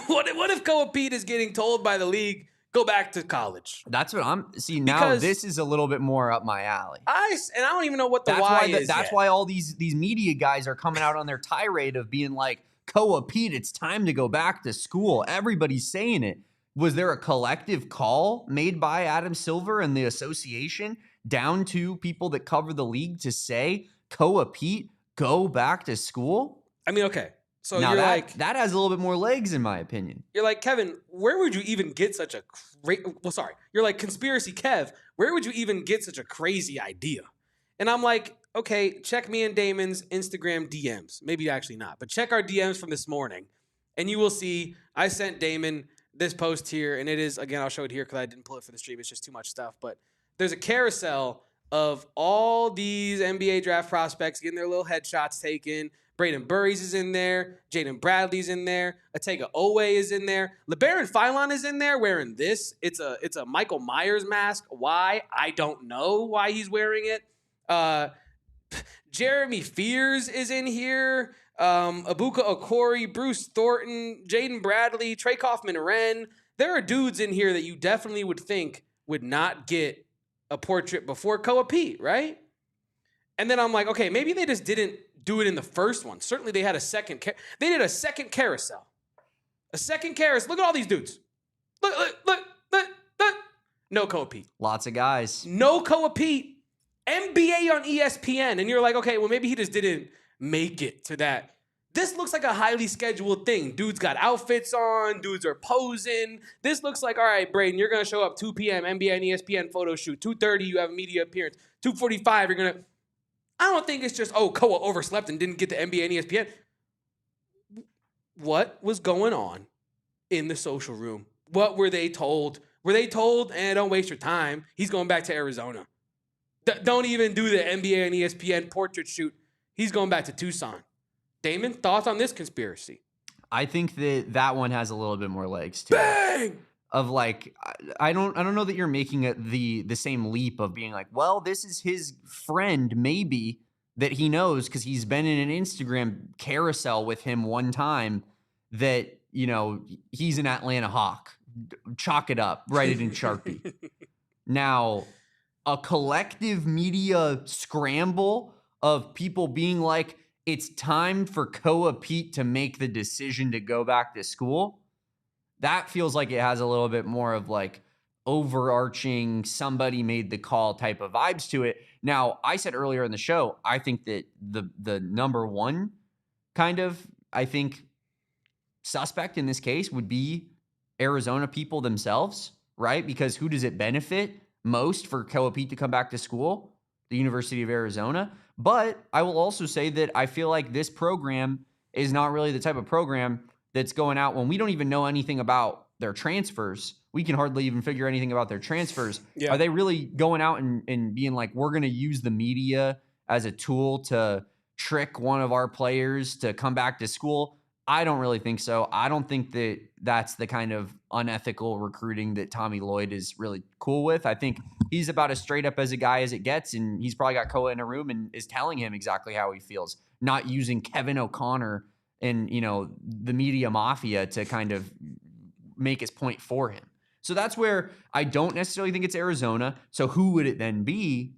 What if Koa Peat is getting told by the league, go back to college? That's what now this is a little bit more up my alley. I don't even know what the why is. That's why all these media guys are coming out on their tirade of being like, Koa Peat, it's time to go back to school. Everybody's saying it. Was there a collective call made by Adam Silver and the association down to people that cover the league to say, Koa Peat, go back to school? I mean, okay. So now you're that has a little bit more legs, in my opinion. You're like, Kevin, where would you even get such a You're like, Conspiracy Kev, where would you even get such a crazy idea? And I'm like, okay, check me and Damon's Instagram DMs. Maybe actually not, but check our DMs from this morning, and you will see I sent Damon this post here, and it is, again, I'll show it here because I didn't pull it for the stream. It's just too much stuff, but there's a carousel of all these NBA draft prospects getting their little headshots taken. Brayden Burries is in there. Jaden Bradley's in there. Atega Owe is in there. LeBaron Philon is in there wearing this. It's a Michael Myers mask. Why? I don't know why he's wearing it. Jeremy Fears is in here. Abuka Okori, Bruce Thornton, Jaden Bradley, Trey Kaufman-Wren. There are dudes in here that you definitely would think would not get a portrait before Koa Peat, right? And then I'm like, okay, maybe they just didn't do it in the first one. Certainly they had a second. They did a second carousel. A second carousel. Look at all these dudes. Look. No Koa Peat. Lots of guys. No Koa Peat. NBA on ESPN. And you're like, okay, well, maybe he just didn't make it to that. This looks like a highly scheduled thing. Dudes got outfits on. Dudes are posing. This looks like, all right, Brayden, you're going to show up 2 p.m. NBA and ESPN photo shoot. 2:30, you have a media appearance. 2:45, you're going to. I don't think it's just, Koa overslept and didn't get the NBA and ESPN. What was going on in the social room? What were they told? Were they told, don't waste your time. He's going back to Arizona. Don't even do the NBA and ESPN portrait shoot. He's going back to Tucson. Damon, thoughts on this conspiracy? I think that one has a little bit more legs to Bang! it. Of like, I don't know that you're making the same leap of being like, well, this is his friend maybe that he knows because he's been in an Instagram carousel with him one time that, you know, he's an Atlanta Hawk. Chalk it up, write it in Sharpie. Now, a collective media scramble of people being like, it's time for Koa Peat to make the decision to go back to school. That feels like it has a little bit more of like overarching, somebody made the call type of vibes to it. Now, I said earlier in the show, I think that the number one kind of, I think, suspect in this case would be Arizona people themselves, right? Because who does it benefit most for Koa Peat to come back to school? The University of Arizona. But I will also say that I feel like this program is not really the type of program that's going out when we don't even know anything about their transfers. We can hardly even figure anything about their transfers. Yeah. Are they really going out and being like, we're going to use the media as a tool to trick one of our players to come back to school? I don't really think so. I don't think that that's the kind of unethical recruiting that Tommy Lloyd is really cool with. I think he's about as straight up as a guy as it gets, and he's probably got Koa in a room and is telling him exactly how he feels, not using Kevin O'Connor and, you know, the media mafia to kind of make his point for him. So that's where I don't necessarily think it's Arizona. So who would it then be?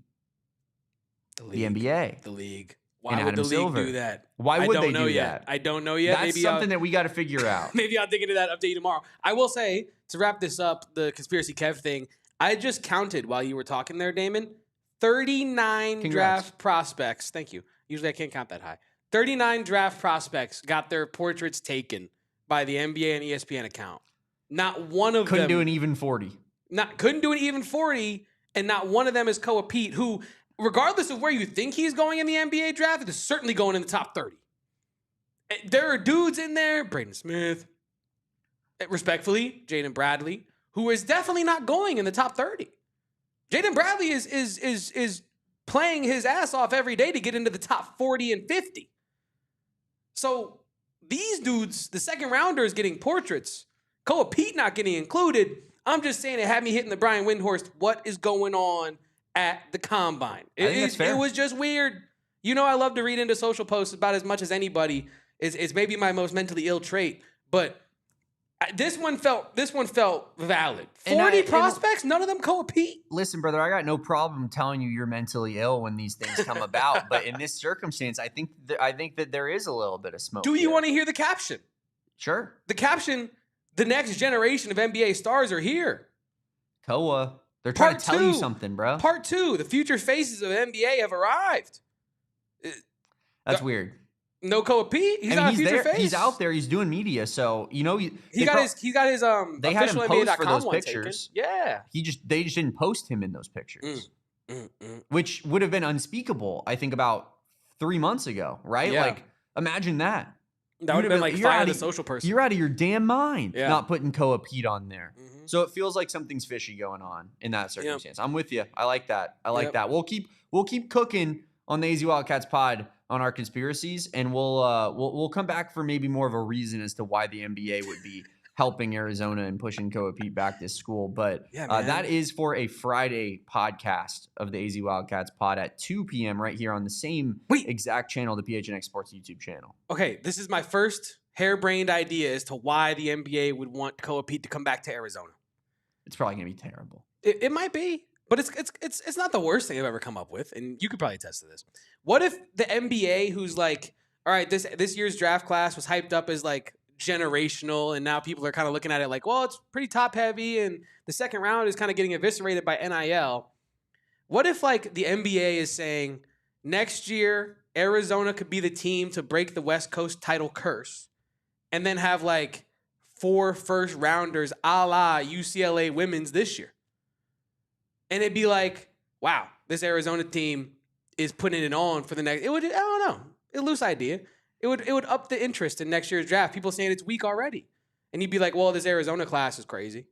The NBA. The league. Why would the league do that? Why would they do that? I don't know yet. That's something that we got to figure out. Maybe I'll dig into that, update you tomorrow. I will say, to wrap this up, the Conspiracy Kev thing, I just counted while you were talking there, Damon, 39 draft prospects. Thank you. Usually I can't count that high. 39 draft prospects got their portraits taken by the NBA and ESPN account. Not one of them. Couldn't do an even 40. Couldn't do an even 40, and not one of them is Koa Peat, who, regardless of where you think he's going in the NBA draft, is certainly going in the top 30. There are dudes in there, Braden Smith, respectfully, Jaden Bradley, who is definitely not going in the top 30. Jaden Bradley is playing his ass off every day to get into the top 40 and 50. So these dudes, the second rounders getting portraits, Koa Peat not getting included. I'm just saying it had me hitting the Brian Windhorst. What is going on at the combine? It was just weird. You know, I love to read into social posts about as much as anybody. It's maybe my most mentally ill trait, but this one felt valid. 40 prospects, none of them Koa Peat. Listen, brother, I got no problem telling you you're mentally ill when these things come about, but in this circumstance, I think that there is a little bit of smoke. Do you want to hear the caption? Sure. The caption: the next generation of NBA stars are here. Koa, they're trying to tell you something, bro. Part 2: the future faces of the NBA have arrived. That's weird. No Koa Peat. He's not a future face. He's out there. He's doing media. So you know he got his they had him post for those taken. pictures. Yeah. They just didn't post him in those pictures, which would have been unspeakable. I think about 3 months ago, right? Yeah. Like imagine that. That would have been like fire the social person. You're out of your damn mind not putting Koa Peat on there. Mm-hmm. So it feels like something's fishy going on in that circumstance. Yep. I'm with you. I like that. That. We'll keep cooking on the AZ Wildcats pod on our conspiracies, and we'll come back for maybe more of a reason as to why the NBA would be helping Arizona and pushing Koa Peat back to school. But that is for a Friday podcast of the AZ Wildcats pod at 2 p.m. right here on the same exact channel, the PHNX Sports YouTube channel. Okay, this is my first harebrained idea as to why the NBA would want Koa Peat to come back to Arizona. It's probably going to be terrible. It might be. But it's not the worst thing I've ever come up with, and you could probably attest to this. What if the NBA, who's like, all right, this year's draft class was hyped up as like generational, and now people are kind of looking at it like, well, it's pretty top heavy, and the second round is kind of getting eviscerated by NIL. What if like the NBA is saying next year Arizona could be the team to break the West Coast title curse and then have like 4 first rounders a la UCLA women's this year? And it'd be like, wow, this Arizona team is putting it on for the next. It would, I don't know, a loose idea. It would up the interest in next year's draft. People saying it's weak already. And you'd be like, well, this Arizona class is crazy.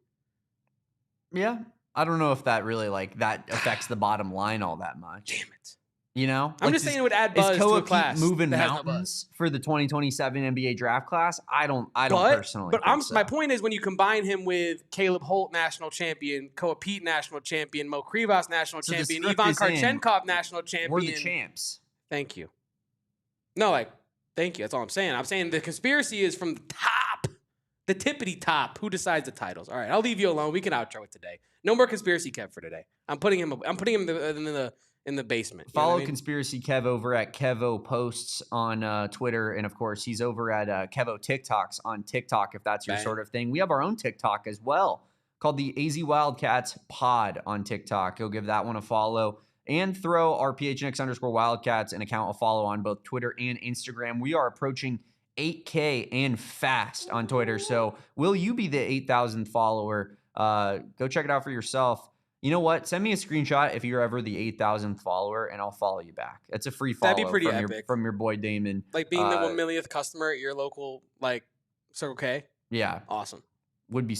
Yeah. I don't know if that really that affects the bottom line all that much. Damn it. You know? I'm just saying it would add buzz to a class. Is Koa Peat moving mountains for the 2027 NBA draft class? I don't personally think so. My point is when you combine him with Caleb Holt, national champion, Koa Peat, national champion, Mo Krivas, national champion, Ivan Karchenkov, national champion. We're the champs. Thank you. No, thank you. That's all I'm saying. I'm saying the conspiracy is from the top, the tippity top. Who decides the titles? All right, I'll leave you alone. We can outro it today. No more Conspiracy Kev for today. I'm putting him in the basement. Follow Conspiracy Kev over at Kevo Posts on Twitter. And, of course, he's over at Kevo TikToks on TikTok, if that's your sort of thing. We have our own TikTok as well called the AZ Wildcats Pod on TikTok. Go give that one a follow. And throw our PHNX_Wildcats an account a follow on both Twitter and Instagram. We are approaching 8K and fast on Twitter. So will you be the 8,000th follower? Go check it out for yourself. You know what? Send me a screenshot if you're ever the 8,000th follower, and I'll follow you back. It's a free follow. That'd be pretty epic. From your boy Damon. Like being the 1 millionth customer at your local Circle K. Yeah, awesome. Would be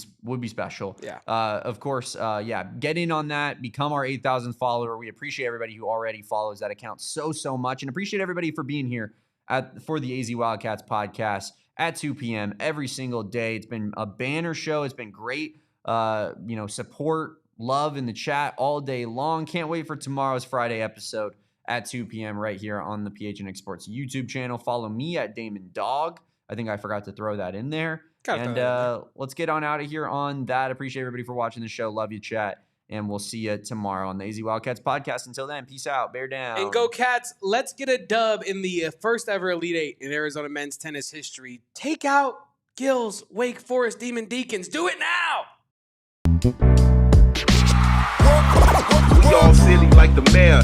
special. Yeah. Of course. Get in on that. Become our 8,000th follower. We appreciate everybody who already follows that account so much, and appreciate everybody for being here for the AZ Wildcats podcast at 2 p.m. every single day. It's been a banner show. It's been great. Support. Love in the chat all day long. Can't wait for tomorrow's Friday episode at 2 p.m. right here on the PHNX Sports YouTube channel. Follow me at Damon Dog. I think I forgot to throw that in there. Let's get on out of here on that. Appreciate everybody for watching the show. Love you, chat. And we'll see you tomorrow on the AZ Wildcats podcast. Until then, peace out. Bear down. And go Cats. Let's get a dub in the first ever Elite Eight in Arizona men's tennis history. Take out Gills, Wake Forest, Demon Deacons. Do it now. We all silly like the mayor.